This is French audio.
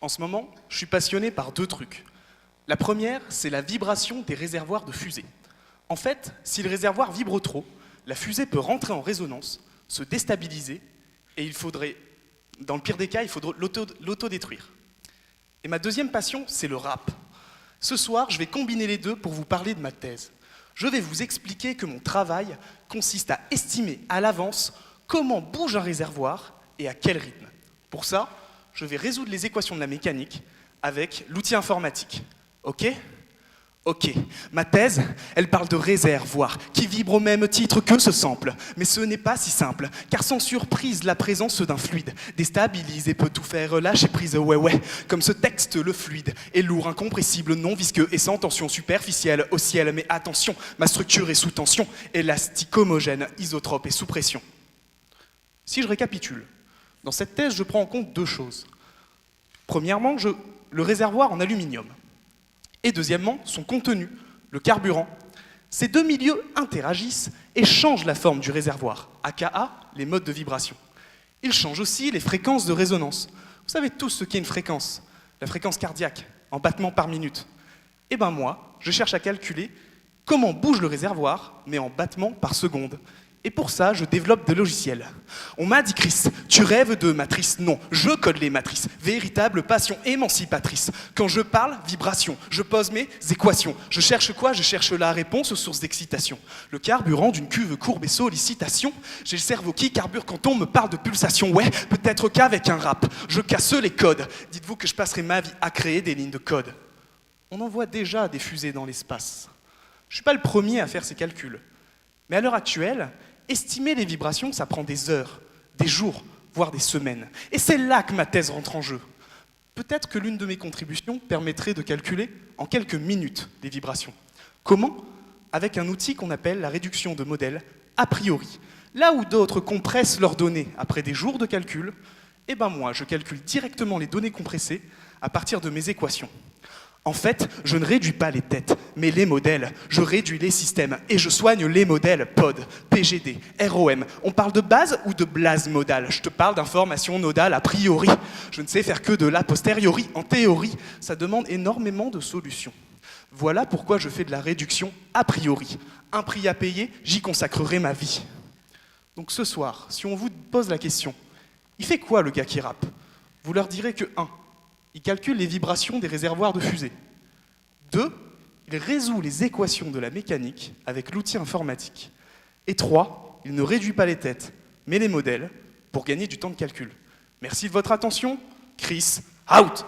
En ce moment, je suis passionné par deux trucs. La première, c'est la vibration des réservoirs de fusée. En fait, si le réservoir vibre trop, la fusée peut rentrer en résonance, se déstabiliser, et dans le pire des cas, il faudra l'autodétruire. Et ma deuxième passion, c'est le rap. Ce soir, je vais combiner les deux pour vous parler de ma thèse. Je vais vous expliquer que mon travail consiste à estimer à l'avance comment bouge un réservoir et à quel rythme. Pour ça, je vais résoudre les équations de la mécanique avec l'outil informatique. Ok ? Ok. Ma thèse, elle parle de réservoirs qui vibrent au même titre que ce sample. Mais ce n'est pas si simple, car sans surprise, la présence d'un fluide déstabilise et peut tout faire lâcher prise. Ouais. Comme ce texte, le fluide est lourd, incompressible, non visqueux et sans tension superficielle au ciel. Mais attention, ma structure est sous tension, élastique, homogène, isotrope et sous pression. Si je récapitule, dans cette thèse, je prends en compte deux choses. Premièrement, le réservoir en aluminium. Et deuxièmement, son contenu, le carburant. Ces deux milieux interagissent et changent la forme du réservoir, aka les modes de vibration. Ils changent aussi les fréquences de résonance. Vous savez tous ce qu'est une fréquence, la fréquence cardiaque, en battements par minute. Eh bien moi, je cherche à calculer comment bouge le réservoir, mais en battements par seconde. Et pour ça, je développe des logiciels. On m'a dit, Chris, tu rêves de matrices. Non, je code les matrices. Véritable passion émancipatrice. Quand je parle, vibration. Je pose mes équations. Je cherche quoi ? Je cherche la réponse aux sources d'excitation. Le carburant d'une cuve courbe et sollicitation. J'ai le cerveau qui carbure quand on me parle de pulsation. Ouais, peut-être qu'avec un rap, je casse les codes. Dites-vous que je passerai ma vie à créer des lignes de code. On envoie déjà des fusées dans l'espace. Je ne suis pas le premier à faire ces calculs. Mais à l'heure actuelle, estimer les vibrations, ça prend des heures, des jours, voire des semaines. Et c'est là que ma thèse rentre en jeu. Peut-être que l'une de mes contributions permettrait de calculer en quelques minutes les vibrations. Comment ? Avec un outil qu'on appelle la réduction de modèles a priori. Là où d'autres compressent leurs données après des jours de calcul, eh ben moi, je calcule directement les données compressées à partir de mes équations. En fait, je ne réduis pas les têtes, mais les modèles. Je réduis les systèmes et je soigne les modèles POD, PGD, ROM. On parle de base ou de blase modale ? Je te parle d'information nodale a priori. Je ne sais faire que de l'a posteriori. En théorie, ça demande énormément de solutions. Voilà pourquoi je fais de la réduction a priori. Un prix à payer, j'y consacrerai ma vie. Donc ce soir, si on vous pose la question, il fait quoi le gars qui rappe ? Vous leur direz que 1. Il calcule les vibrations des réservoirs de fusée. 2. Il résout les équations de la mécanique avec l'outil informatique. Et 3. Il ne réduit pas les têtes, mais les modèles, pour gagner du temps de calcul. Merci de votre attention. Chris, out!